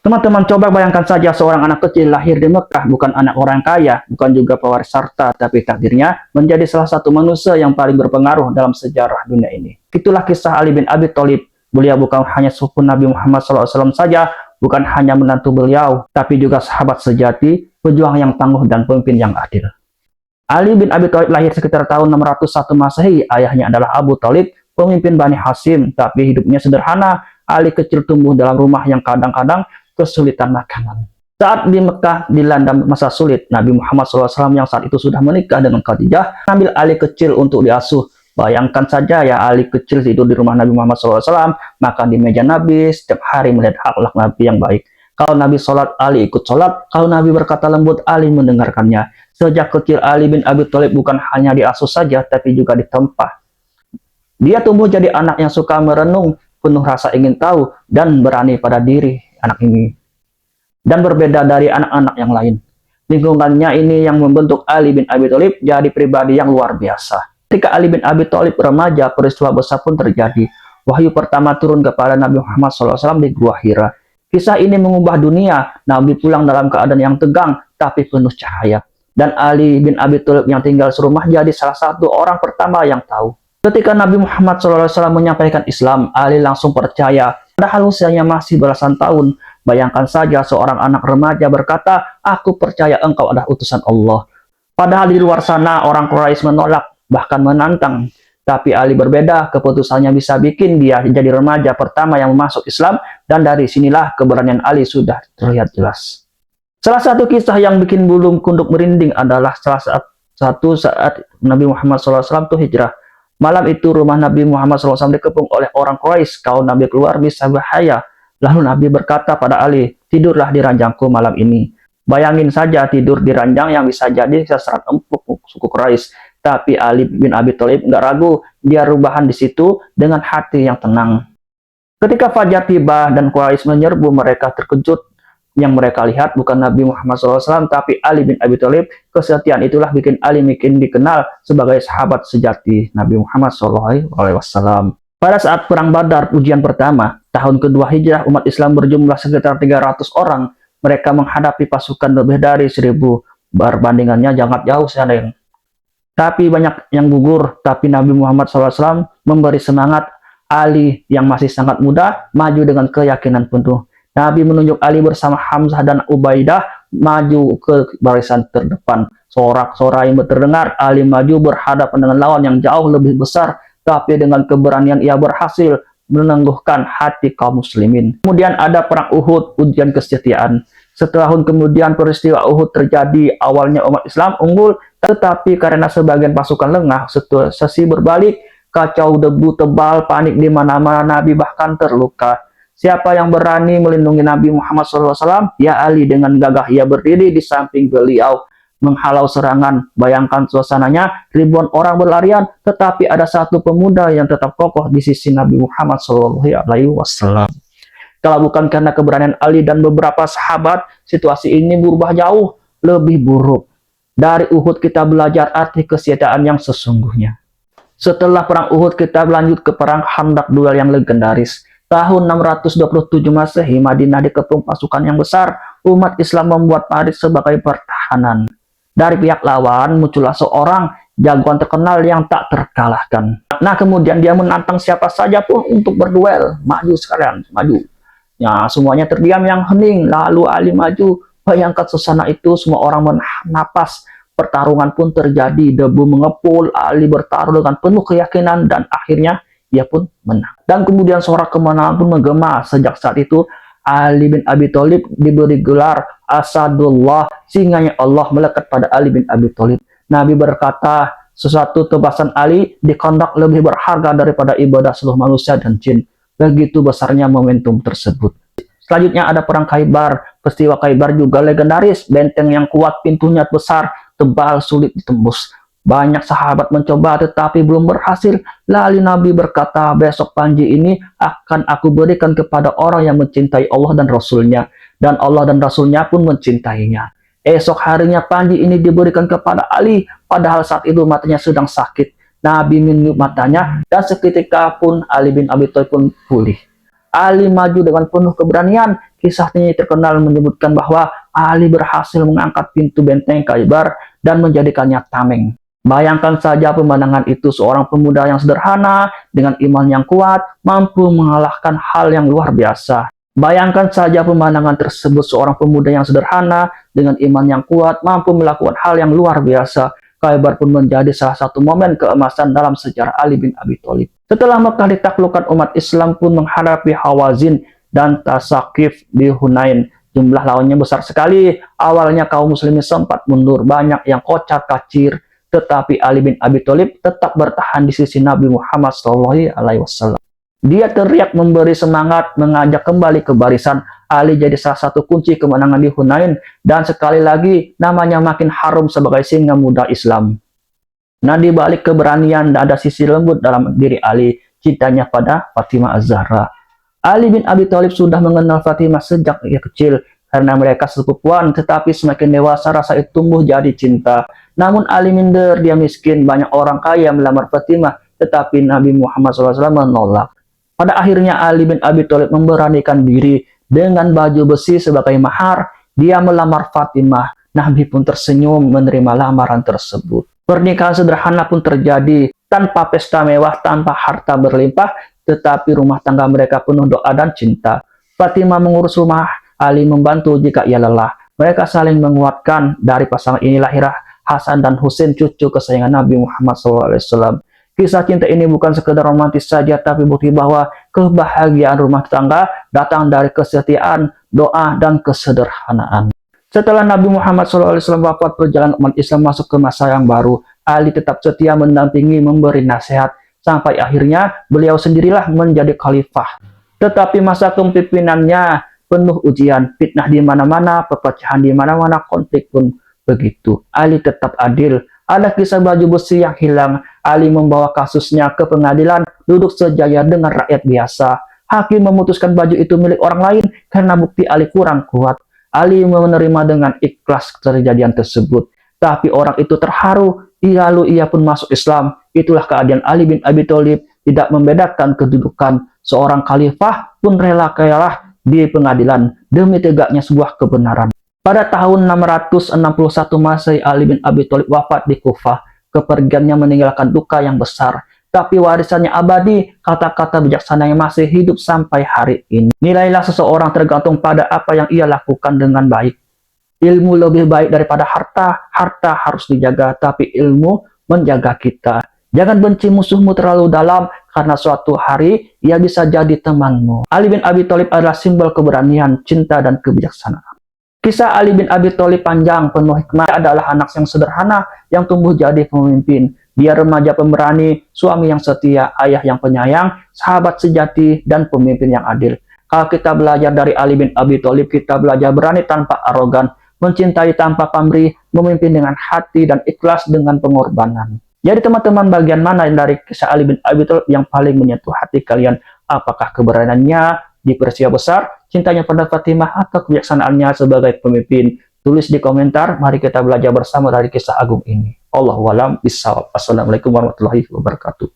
Teman-teman coba bayangkan saja seorang anak kecil lahir di Mekah, bukan anak orang kaya, bukan juga pewaris harta, tapi takdirnya menjadi salah satu manusia yang paling berpengaruh dalam sejarah dunia ini. Itulah kisah Ali bin Abi Thalib. Beliau bukan hanya sepupu Nabi Muhammad SAW saja, bukan hanya menantu beliau, tapi juga sahabat sejati, pejuang yang tangguh dan pemimpin yang adil. Ali bin Abi Thalib lahir sekitar tahun 601 Masehi. Ayahnya adalah Abu Thalib, pemimpin Bani Hashim, tapi hidupnya sederhana. Ali kecil tumbuh dalam rumah yang kadang-kadang kesulitan makanan. Saat di Mekah dilanda masa sulit, Nabi Muhammad SAW yang saat itu sudah menikah dengan Khadijah, mengambil Ali kecil untuk diasuh. Bayangkan saja ya, Ali kecil tidur di rumah Nabi Muhammad SAW, makan di meja Nabi, setiap hari melihat akhlak Nabi yang baik. Kalau Nabi sholat, Ali ikut sholat. Kalau Nabi berkata lembut, Ali mendengarkannya. Sejak kecil, Ali bin Abi Thalib bukan hanya diasuh saja, tapi juga ditempa. Dia tumbuh jadi anak yang suka merenung, penuh rasa ingin tahu, dan berani pada diri anak ini. Dan berbeda dari anak-anak yang lain. Lingkungannya ini yang membentuk Ali bin Abi Thalib jadi pribadi yang luar biasa. Ketika Ali bin Abi Thalib remaja, peristiwa besar pun terjadi. Wahyu pertama turun kepada Nabi Muhammad SAW di Gua Hira. Kisah ini mengubah dunia. Nabi pulang dalam keadaan yang tegang, tapi penuh cahaya. Dan Ali bin Abi Thalib yang tinggal serumah jadi salah satu orang pertama yang tahu. Ketika Nabi Muhammad SAW menyampaikan Islam, Ali langsung percaya. Padahal usianya masih belasan tahun. Bayangkan saja seorang anak remaja berkata, "Aku percaya engkau adalah utusan Allah." Padahal di luar sana orang Quraisy menolak, bahkan menantang. Tapi Ali berbeda, keputusannya bisa bikin dia jadi remaja pertama yang masuk Islam, dan dari sinilah keberanian Ali sudah terlihat jelas. Salah satu kisah yang bikin bulu kuduk merinding adalah saat Nabi Muhammad SAW itu hijrah. Malam itu rumah Nabi Muhammad SAW dikepung oleh orang Quraisy. Kalau Nabi keluar bisa bahaya. Lalu Nabi berkata pada Ali, "Tidurlah di ranjangku malam ini." Bayangin saja tidur di ranjang yang bisa jadi sasaran empuk suku Quraisy. Tapi Ali bin Abi Thalib nggak ragu, dia rubahan di situ dengan hati yang tenang. Ketika fajar tiba dan Quraisy menyerbu, mereka terkejut. Yang mereka lihat bukan Nabi Muhammad SAW, tapi Ali bin Abi Thalib. Kesetiaan itulah bikin Ali dikenal sebagai sahabat sejati Nabi Muhammad SAW. Pada saat Perang Badar, ujian pertama, tahun kedua hijrah, umat Islam berjumlah sekitar 300 orang. Mereka menghadapi pasukan lebih dari 1000. Perbandingannya sangat jauh sayang. Tapi banyak yang gugur. Tapi Nabi Muhammad SAW memberi semangat. Ali yang masih sangat muda maju dengan keyakinan penuh. Nabi menunjuk Ali bersama Hamzah dan Ubaidah maju ke barisan terdepan. Sorak-sorai terdengar. Ali maju berhadapan dengan lawan yang jauh lebih besar, tapi dengan keberanian ia berhasil menangguhkan hati kaum muslimin. Kemudian ada perang Uhud, ujian kesetiaan. Setahun kemudian peristiwa Uhud terjadi. Awalnya umat Islam unggul, tetapi karena sebagian pasukan lengah, situasi berbalik. Kacau, debu tebal, panik di mana-mana, Nabi bahkan terluka. Siapa yang berani melindungi Nabi Muhammad SAW? Ya Ali. Dengan gagah ia berdiri di samping beliau, menghalau serangan. Bayangkan suasananya, ribuan orang berlarian, tetapi ada satu pemuda yang tetap kokoh di sisi Nabi Muhammad SAW. Kalau bukan karena keberanian Ali dan beberapa sahabat, situasi ini berubah jauh lebih buruk. Dari Uhud kita belajar arti kesetiaan yang sesungguhnya. Setelah perang Uhud kita berlanjut ke perang Khandaq, duel yang legendaris. Tahun 627 Masehi, Madinah dikepung pasukan yang besar. Umat Islam membuat parit sebagai pertahanan. Dari pihak lawan muncullah seorang jagoan terkenal yang tak terkalahkan. Nah, kemudian dia menantang siapa saja pun untuk berduel. Maju sekalian, maju. Ya, semuanya terdiam yang hening. Lalu Ali maju. Bayangkan suasana itu, semua orang menahan napas. Pertarungan pun terjadi, debu mengepul. Ali bertarung dengan penuh keyakinan dan akhirnya ia pun menang. Dan kemudian sorak kemenangan pun menggema. Sejak saat itu Ali bin Abi Thalib diberi gelar Asadullah, singanya Allah melekat pada Ali bin Abi Thalib. Nabi berkata, sesuatu tebasan Ali di Khandaq lebih berharga daripada ibadah seluruh manusia dan jin. Begitu besarnya momentum tersebut. Selanjutnya ada perang Khaybar. Peristiwa Khaybar juga legendaris. Benteng yang kuat, pintunya besar, tebal, sulit ditembus. Banyak sahabat mencoba tetapi belum berhasil. Lalu Nabi berkata, besok panji ini akan aku berikan kepada orang yang mencintai Allah dan Rasulnya. Dan Allah dan Rasulnya pun mencintainya. Esok harinya panji ini diberikan kepada Ali. Padahal saat itu matanya sedang sakit. Nabi meniup matanya dan seketika pun Ali bin Abi Thalib pun pulih. Ali maju dengan penuh keberanian. kisahnya terkenal menyebutkan bahwa Ali berhasil mengangkat pintu benteng Khaybar dan menjadikannya tameng. Bayangkan saja pemandangan itu, seorang pemuda yang sederhana dengan iman yang kuat mampu mengalahkan hal yang luar biasa. Bayangkan saja pemandangan tersebut, seorang pemuda yang sederhana dengan iman yang kuat mampu melakukan hal yang luar biasa. Khaybar pun menjadi salah satu momen keemasan dalam sejarah Ali bin Abi Thalib. Setelah Mekah ditaklukkan, umat Islam pun menghadapi Hawazin dan Tasaqif di Hunain. Jumlah lawannya besar sekali. Awalnya kaum muslimin sempat mundur, banyak yang kocar-kacir, tetapi Ali bin Abi Thalib tetap bertahan di sisi Nabi Muhammad SAW. Dia teriak memberi semangat, mengajak kembali ke barisan. Ali jadi salah satu kunci kemenangan di Hunain, dan sekali lagi namanya makin harum sebagai singa muda Islam. Nah, di balik keberanian ada sisi lembut dalam diri Ali, cintanya pada Fatimah Az-Zahra. Ali bin Abi Thalib sudah mengenal Fatimah sejak ia kecil karena mereka sepupuan, tetapi semakin dewasa rasa itu tumbuh jadi cinta. Namun Ali minder, dia miskin, banyak orang kaya melamar Fatimah, tetapi Nabi Muhammad SAW menolak. Pada akhirnya Ali bin Abi Thalib memberanikan diri dengan baju besi sebagai mahar. Dia melamar Fatimah. Nabi pun tersenyum menerima lamaran tersebut. Pernikahan sederhana pun terjadi tanpa pesta mewah, tanpa harta berlimpah, tetapi rumah tangga mereka penuh doa dan cinta. Fatimah mengurus rumah, Ali membantu jika ia lelah. Mereka saling menguatkan. Dari pasangan ini lahirlah Hasan dan Husain, cucu kesayangan Nabi Muhammad SAW. Kisah cinta ini bukan sekedar romantis saja, tapi bukti bahwa kebahagiaan rumah tangga datang dari kesetiaan, doa, dan kesederhanaan. Setelah Nabi Muhammad SAW wafat, perjalanan umat Islam masuk ke masa yang baru. Ali tetap setia mendampingi, memberi nasihat, sampai akhirnya beliau sendirilah menjadi khalifah. Tetapi masa kepemimpinannya penuh ujian, fitnah di mana-mana, perpecahan di mana-mana, konflik pun begitu. Ali tetap adil. Ada kisah baju besi yang hilang. Ali membawa kasusnya ke pengadilan, duduk sejajar dengan rakyat biasa. Hakim memutuskan baju itu milik orang lain karena bukti Ali kurang kuat. Ali menerima dengan ikhlas kejadian tersebut. Tapi orang itu terharu, lalu ia pun masuk Islam. Itulah keadaan Ali bin Abi Thalib, tidak membedakan kedudukan. Seorang khalifah pun rela kalah di pengadilan demi tegaknya sebuah kebenaran. Pada tahun 661 Masehi, Ali bin Abi Thalib wafat di Kufah. Kepergiannya meninggalkan duka yang besar, tapi warisannya abadi, kata-kata bijaksana yang masih hidup sampai hari ini. Nilailah seseorang tergantung pada apa yang ia lakukan dengan baik. Ilmu lebih baik daripada harta. Harta harus dijaga, tapi ilmu menjaga kita. Jangan benci musuhmu terlalu dalam, karena suatu hari ia bisa jadi temanmu. Ali bin Abi Thalib adalah simbol keberanian, cinta, dan kebijaksanaan. Kisah Ali bin Abi Thalib panjang, penuh hikmah. Dia adalah anak yang sederhana yang tumbuh jadi pemimpin. Dia remaja pemberani, suami yang setia, ayah yang penyayang, sahabat sejati, dan pemimpin yang adil. Kalau kita belajar dari Ali bin Abi Thalib, kita belajar berani tanpa arogan, mencintai tanpa pamrih, memimpin dengan hati, dan ikhlas dengan pengorbanan. Jadi teman-teman, bagian mana dari kisah Ali bin Abi Thalib yang paling menyentuh hati kalian? Apakah keberaniannya di peristiwa besar, cintanya pada Fatimah, atau kebijaksanaannya sebagai pemimpin? Tulis di komentar. Mari kita belajar bersama dari kisah agung ini. Allahu a'lam bishawab. Assalamualaikum warahmatullahi wabarakatuh.